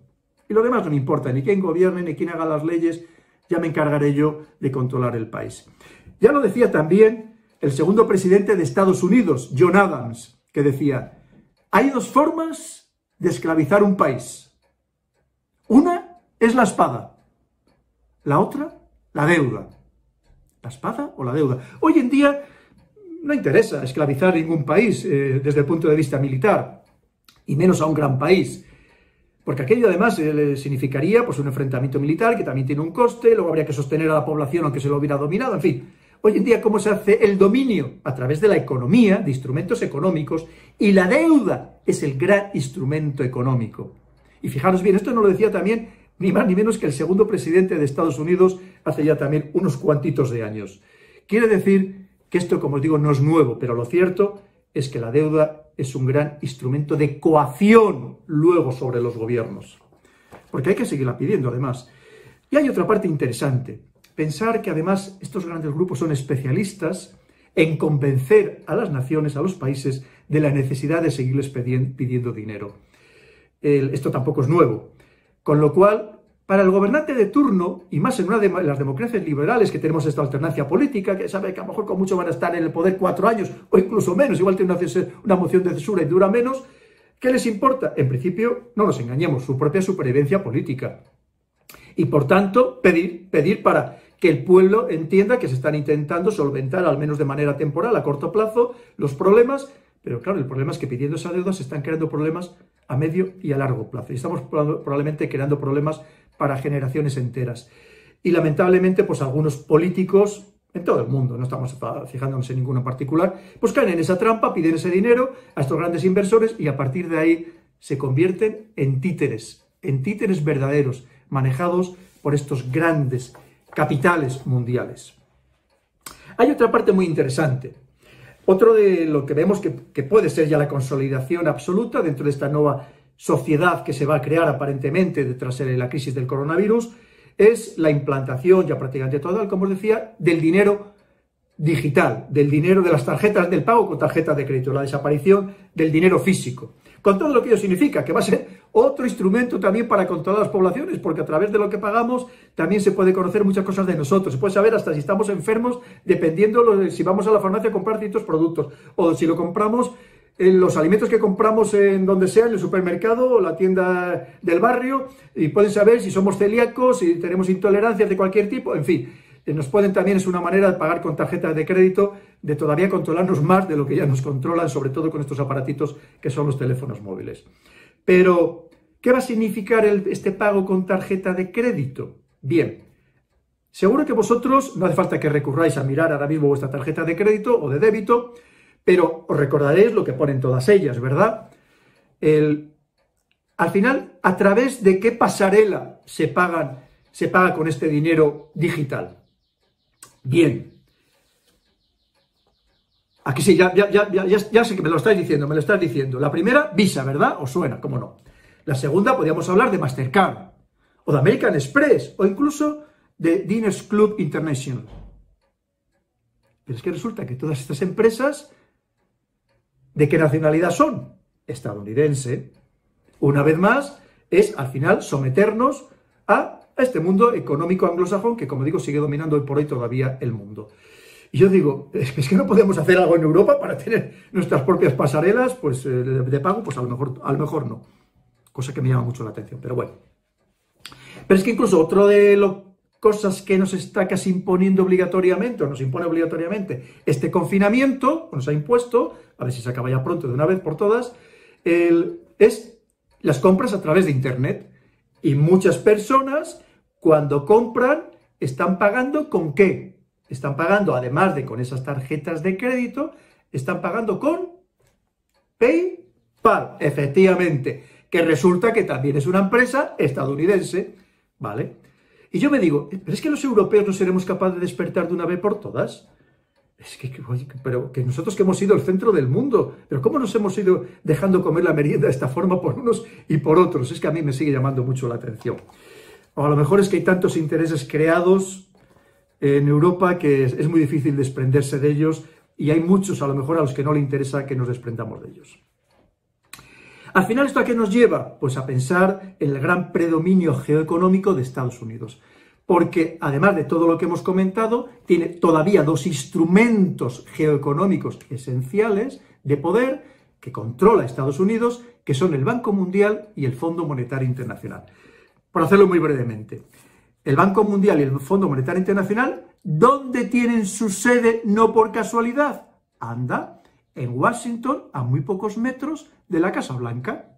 Y lo demás no me importa, ni quién gobierne, ni quién haga las leyes, ya me encargaré yo de controlar el país. Ya lo decía también el segundo presidente de Estados Unidos, John Adams, que decía, hay dos formas de esclavizar un país. Una es la espada, la otra, la deuda. ¿La espada o la deuda? Hoy en día no interesa esclavizar ningún país desde el punto de vista militar, y menos a un gran país. Porque aquello además significaría pues, un enfrentamiento militar que también tiene un coste, luego habría que sostener a la población aunque se lo hubiera dominado, en fin. Hoy en día, ¿cómo se hace el dominio? A través de la economía, de instrumentos económicos, y la deuda es el gran instrumento económico. Y fijaros bien, esto nos lo decía también ni más ni menos que el segundo presidente de Estados Unidos hace ya también unos cuantitos de años. Quiere decir que esto, como os digo, no es nuevo, pero lo cierto es que la deuda es un gran instrumento de coacción luego sobre los gobiernos. Porque hay que seguirla pidiendo, además. Y hay otra parte interesante. Pensar que, además, estos grandes grupos son especialistas en convencer a las naciones, a los países, de la necesidad de seguirles pidiendo dinero. Esto tampoco es nuevo. Con lo cual, para el gobernante de turno, y más en una de las democracias liberales que tenemos esta alternancia política, que sabe que a lo mejor con mucho van a estar en el poder 4 años o incluso menos, igual tiene una moción de censura y dura menos, ¿qué les importa? En principio, no nos engañemos, su propia supervivencia política. Y por tanto, pedir para que el pueblo entienda que se están intentando solventar, al menos de manera temporal, a corto plazo, los problemas. Pero claro, el problema es que pidiendo esa deuda se están creando problemas a medio y a largo plazo. Y estamos probablemente creando problemas para generaciones enteras. Y lamentablemente, pues algunos políticos en todo el mundo, no estamos fijándonos en ninguno en particular, pues caen en esa trampa, piden ese dinero a estos grandes inversores y a partir de ahí se convierten en títeres verdaderos, manejados por estos grandes capitales mundiales. Hay otra parte muy interesante. Otro de lo que vemos que puede ser ya la consolidación absoluta dentro de esta nueva sociedad que se va a crear aparentemente tras la crisis del coronavirus es la implantación ya prácticamente total, como os decía, del dinero digital, del dinero de las tarjetas, del pago con tarjetas de crédito, la desaparición del dinero físico. Con todo lo que ello significa, que va a ser otro instrumento también para controlar las poblaciones, porque a través de lo que pagamos también se puede conocer muchas cosas de nosotros. Se puede saber hasta si estamos enfermos, dependiendo si vamos a la farmacia a comprar ciertos productos, o si lo compramos, los alimentos que compramos en donde sea, en el supermercado o la tienda del barrio, y pueden saber si somos celíacos, si tenemos intolerancias de cualquier tipo, en fin. Nos pueden también, es una manera de pagar con tarjetas de crédito, de todavía controlarnos más de lo que ya nos controlan, sobre todo con estos aparatitos que son los teléfonos móviles. Pero, ¿qué va a significar este pago con tarjeta de crédito? Bien, seguro que vosotros, no hace falta que recurráis a mirar ahora mismo vuestra tarjeta de crédito o de débito, pero os recordaréis lo que ponen todas ellas, ¿verdad? Al final, ¿a través de qué pasarela se paga con este dinero digital? Bien. Aquí sí, ya sé que me lo estás diciendo. La primera, Visa, ¿verdad? ¿Os suena? ¿Cómo no? La segunda, podríamos hablar de Mastercard, o de American Express, o incluso de Diners Club International. Pero es que resulta que todas estas empresas, ¿de qué nacionalidad son? Estadounidense. Una vez más, es al final someternos a este mundo económico anglosajón que, como digo, sigue dominando hoy por hoy todavía el mundo. Y yo digo, es que no podemos hacer algo en Europa para tener nuestras propias pasarelas pues, de pago, pues a lo mejor no. Cosa que me llama mucho la atención, pero bueno. Pero es que incluso otro de las cosas que nos está casi imponiendo obligatoriamente, o nos impone obligatoriamente, este confinamiento, o nos ha impuesto, a ver si se acaba ya pronto de una vez por todas, es las compras a través de Internet. Y muchas personas, cuando compran, están pagando ¿con qué? Están pagando, además de con esas tarjetas de crédito, están pagando con PayPal, efectivamente, que resulta que también es una empresa estadounidense, ¿vale? Y yo me digo, ¿pero es que los europeos no seremos capaces de despertar de una vez por todas? Es pero que nosotros que hemos sido el centro del mundo, pero ¿cómo nos hemos ido dejando comer la merienda de esta forma por unos y por otros? Es que a mí me sigue llamando mucho la atención. O a lo mejor es que hay tantos intereses creados en Europa que es muy difícil desprenderse de ellos, y hay muchos a lo mejor a los que no le interesa que nos desprendamos de ellos. Al final, ¿esto a qué nos lleva? Pues a pensar en el gran predominio geoeconómico de Estados Unidos. Porque, además de todo lo que hemos comentado, tiene todavía dos instrumentos geoeconómicos esenciales de poder que controla Estados Unidos, que son el Banco Mundial y el Fondo Monetario Internacional. Por hacerlo muy brevemente, el Banco Mundial y el Fondo Monetario Internacional, ¿dónde tienen su sede no por casualidad? Anda, en Washington, a muy pocos metros de la Casa Blanca.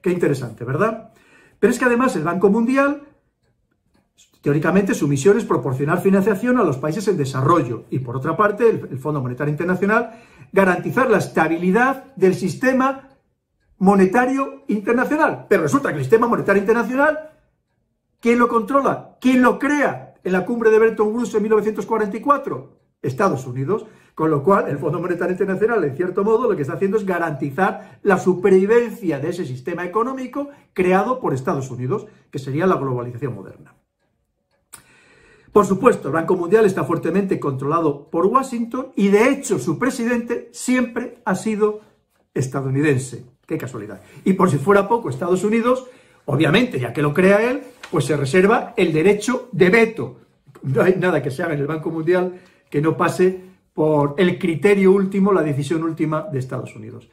Qué interesante, ¿verdad? Pero es que además el Banco Mundial, teóricamente, su misión es proporcionar financiación a los países en desarrollo. Y por otra parte, el Fondo Monetario Internacional, garantizar la estabilidad del sistema monetario internacional. Pero resulta que el sistema monetario internacional, ¿quién lo controla? ¿Quién lo crea en la cumbre de Bretton Woods en 1944? Estados Unidos. Con lo cual, el Fondo Monetario Internacional, en cierto modo, lo que está haciendo es garantizar la supervivencia de ese sistema económico creado por Estados Unidos, que sería la globalización moderna. Por supuesto, el Banco Mundial está fuertemente controlado por Washington y, de hecho, su presidente siempre ha sido estadounidense. ¡Qué casualidad! Y por si fuera poco, Estados Unidos, obviamente, ya que lo crea él, pues se reserva el derecho de veto. No hay nada que se haga en el Banco Mundial que no pase por el criterio último, la decisión última de Estados Unidos.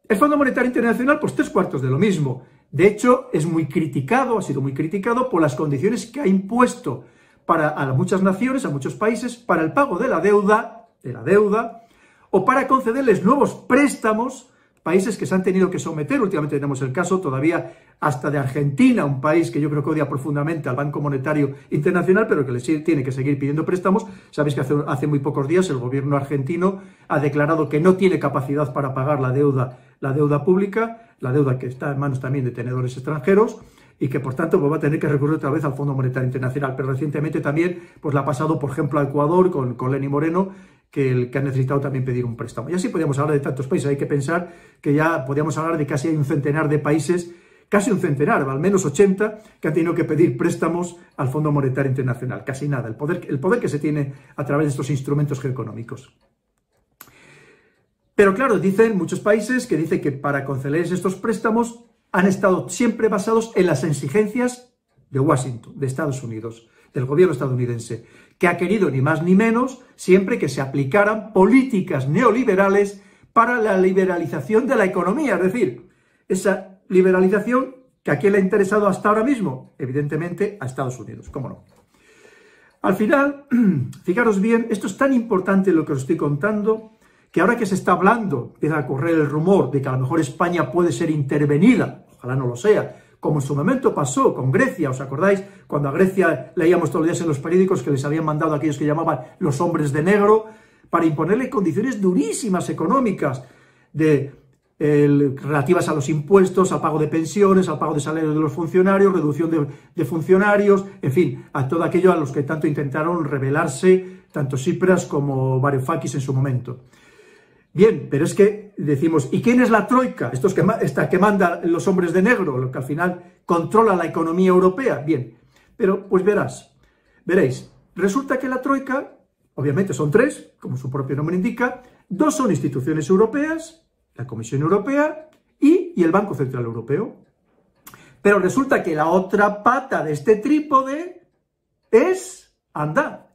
El Fondo Monetario Internacional, pues 3/4 de lo mismo. De hecho, es muy criticado, ha sido muy criticado por las condiciones que ha impuesto a muchas naciones, a muchos países, para el pago de la deuda, o para concederles nuevos préstamos, países que se han tenido que someter. Últimamente tenemos el caso todavía hasta de Argentina, un país que yo creo que odia profundamente al Banco Monetario Internacional, pero que le tiene que seguir pidiendo préstamos. Sabéis que hace muy pocos días el gobierno argentino ha declarado que no tiene capacidad para pagar la deuda pública, la deuda que está en manos también de tenedores extranjeros, y que por tanto pues, va a tener que recurrir otra vez al Fondo Monetario Internacional. Pero recientemente también pues, la ha pasado, por ejemplo, a Ecuador con Lenín Moreno, que ha necesitado también pedir un préstamo. Y así podríamos hablar de tantos países. Hay que pensar que ya podríamos hablar de casi un centenar de países, casi un centenar, al menos 80, que han tenido que pedir préstamos al Fondo Monetario Internacional. Casi nada. El poder que se tiene a través de estos instrumentos geoeconómicos. Pero claro, dicen muchos países que para concederles estos préstamos han estado siempre basados en las exigencias de Washington, de Estados Unidos, del gobierno estadounidense, que ha querido ni más ni menos siempre que se aplicaran políticas neoliberales para la liberalización de la economía. Es decir, esa liberalización que a quién le ha interesado hasta ahora mismo, evidentemente a Estados Unidos, ¿cómo no? Al final, fijaros bien, esto es tan importante lo que os estoy contando, que ahora que se está hablando, empieza a correr el rumor de que a lo mejor España puede ser intervenida, ojalá no lo sea, como en su momento pasó con Grecia. ¿Os acordáis? Cuando a Grecia leíamos todos los días en los periódicos que les habían mandado a aquellos que llamaban los hombres de negro para imponerle condiciones durísimas económicas relativas a los impuestos, al pago de pensiones, al pago de salarios de los funcionarios, reducción de funcionarios, en fin, a todo aquello a los que tanto intentaron rebelarse tanto Tsipras como Varoufakis en su momento. Bien, pero es que decimos, ¿y quién es la troika? Estos que mandan los hombres de negro, lo que al final controla la economía europea. Bien, pero pues veréis, resulta que la troika, obviamente son 3, como su propio nombre indica, 2 son instituciones europeas, la Comisión Europea y el Banco Central Europeo. Pero resulta que la otra pata de este trípode es,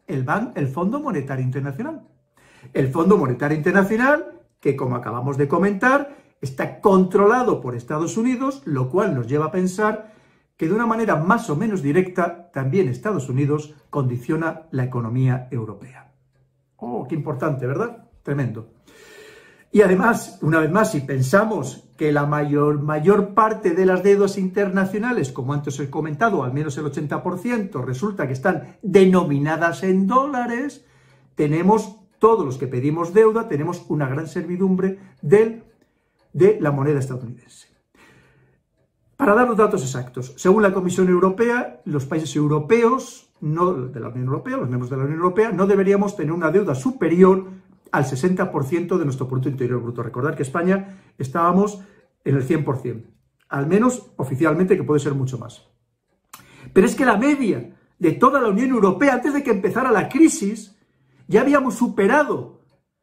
el Fondo Monetario Internacional. El Fondo Monetario Internacional, que como acabamos de comentar, está controlado por Estados Unidos, lo cual nos lleva a pensar que de una manera más o menos directa, también Estados Unidos condiciona la economía europea. ¡Oh, qué importante!, ¿verdad? Tremendo. Y además, una vez más, si pensamos que la mayor parte de las deudas internacionales, como antes he comentado, al menos el 80%, resulta que están denominadas en dólares, todos los que pedimos deuda, tenemos una gran servidumbre de la moneda estadounidense. Para dar los datos exactos, según la Comisión Europea, los países europeos, no de la Unión Europea, los miembros de la Unión Europea, no deberíamos tener una deuda superior al 60% de nuestro Producto Interior Bruto. Recordad que España estábamos en el 100%, al menos oficialmente, que puede ser mucho más. Pero es que la media de toda la Unión Europea, antes de que empezara la crisis, ya habíamos superado,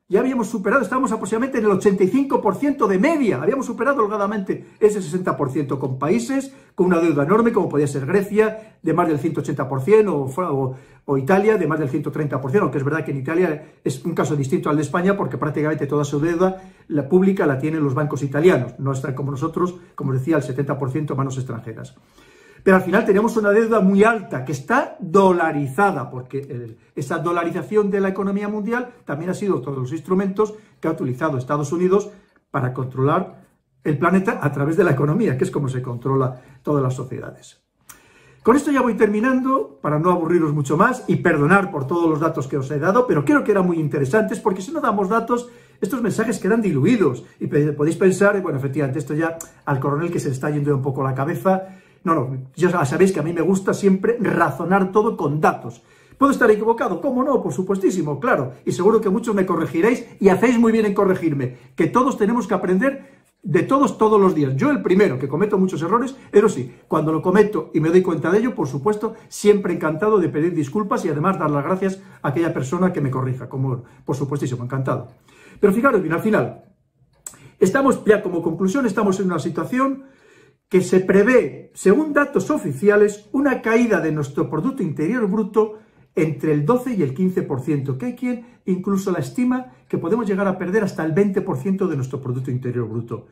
estábamos aproximadamente en el 85% de media, habíamos superado holgadamente ese 60% con países con una deuda enorme, como podía ser Grecia, de más del 180%, o Italia, de más del 130%, aunque es verdad que en Italia es un caso distinto al de España, porque prácticamente toda su deuda la pública la tienen los bancos italianos, no están como nosotros, como os decía, el 70% manos extranjeras. Pero al final tenemos una deuda muy alta, que está dolarizada, porque esa dolarización de la economía mundial también ha sido todos los instrumentos que ha utilizado Estados Unidos para controlar el planeta a través de la economía, que es como se controla todas las sociedades. Con esto ya voy terminando, para no aburriros mucho más, y perdonar por todos los datos que os he dado, pero creo que eran muy interesantes, porque si no damos datos, estos mensajes quedan diluidos, y podéis pensar, bueno, efectivamente, esto ya al coronel que se le está yendo un poco la cabeza. No, ya sabéis que a mí me gusta siempre razonar todo con datos. ¿Puedo estar equivocado? ¿Cómo no? Por supuestísimo, claro. Y seguro que muchos me corregiréis y hacéis muy bien en corregirme. Que todos tenemos que aprender de todos los días. Yo el primero, que cometo muchos errores, pero sí, cuando lo cometo y me doy cuenta de ello, por supuesto, siempre encantado de pedir disculpas y además dar las gracias a aquella persona que me corrija. Como, por supuestísimo, encantado. Pero fijaros bien, al final, estamos ya como conclusión, estamos en una situación que se prevé, según datos oficiales, una caída de nuestro Producto Interior Bruto entre el 12 y el 15%, que hay quien incluso la estima que podemos llegar a perder hasta el 20% de nuestro Producto Interior Bruto.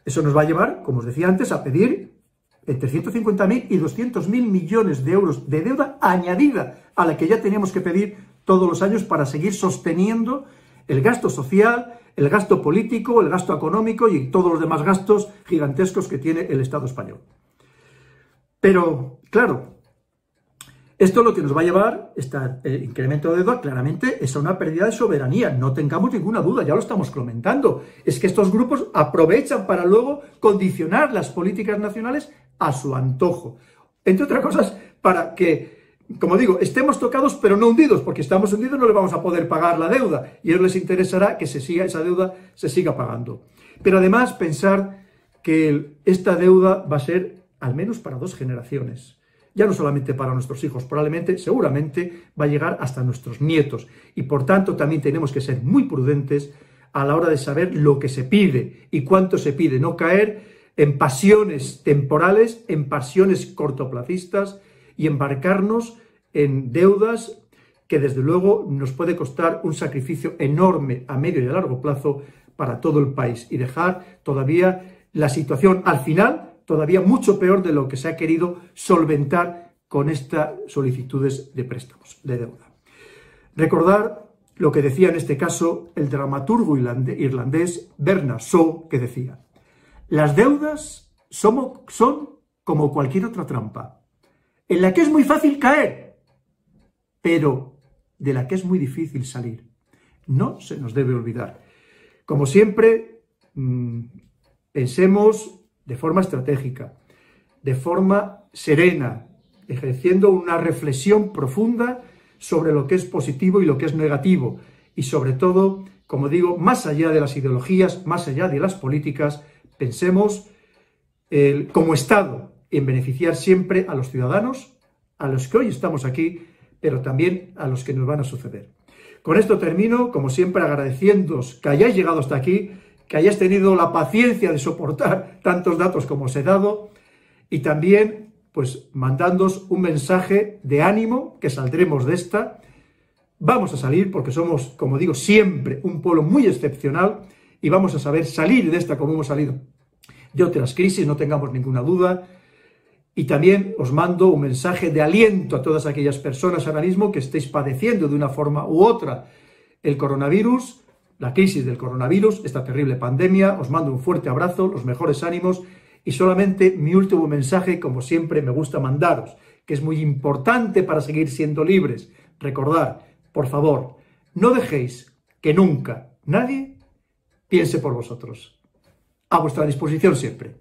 Eso nos va a llevar, como os decía antes, a pedir entre 150.000 y 200.000 millones de euros de deuda añadida a la que ya teníamos que pedir todos los años para seguir sosteniendo el gasto social, el gasto político, el gasto económico y todos los demás gastos gigantescos que tiene el Estado español. Pero, claro, esto lo que nos va a llevar, este incremento de deuda, claramente es a una pérdida de soberanía, no tengamos ninguna duda, ya lo estamos comentando. Es que estos grupos aprovechan para luego condicionar las políticas nacionales a su antojo. Entre otras cosas, para que, como digo, estemos tocados pero no hundidos, porque estamos hundidos no le vamos a poder pagar la deuda y a ellos les interesará que esa deuda se siga pagando. Pero además pensar que esta deuda va a ser al menos para 2 generaciones. Ya no solamente para nuestros hijos, probablemente, seguramente, va a llegar hasta nuestros nietos. Y por tanto también tenemos que ser muy prudentes a la hora de saber lo que se pide y cuánto se pide. No caer en pasiones temporales, en pasiones cortoplacistas y embarcarnos en deudas que desde luego nos puede costar un sacrificio enorme a medio y a largo plazo para todo el país y dejar todavía la situación al final todavía mucho peor de lo que se ha querido solventar con estas solicitudes de préstamos, de deuda. Recordar lo que decía en este caso el dramaturgo irlandés Bernard Shaw, que decía: las deudas son como cualquier otra trampa, en la que es muy fácil caer, pero de la que es muy difícil salir. No se nos debe olvidar. Como siempre, pensemos de forma estratégica, de forma serena, ejerciendo una reflexión profunda sobre lo que es positivo y lo que es negativo. Y sobre todo, como digo, más allá de las ideologías, más allá de las políticas, pensemos como Estado en beneficiar siempre a los ciudadanos, a los que hoy estamos aquí, pero también a los que nos van a suceder. Con esto termino, como siempre, agradeciéndoos que hayáis llegado hasta aquí, que hayáis tenido la paciencia de soportar tantos datos como os he dado y también, pues, mandándoos un mensaje de ánimo, que saldremos de esta. Vamos a salir porque somos, como digo, siempre un pueblo muy excepcional y vamos a saber salir de esta como hemos salido de otras crisis, no tengamos ninguna duda. Y también os mando un mensaje de aliento a todas aquellas personas ahora mismo que estéis padeciendo de una forma u otra el coronavirus, la crisis del coronavirus, esta terrible pandemia. Os mando un fuerte abrazo, los mejores ánimos y solamente mi último mensaje, como siempre me gusta mandaros, que es muy importante para seguir siendo libres. Recordad, por favor, no dejéis que nunca nadie piense por vosotros. A vuestra disposición siempre.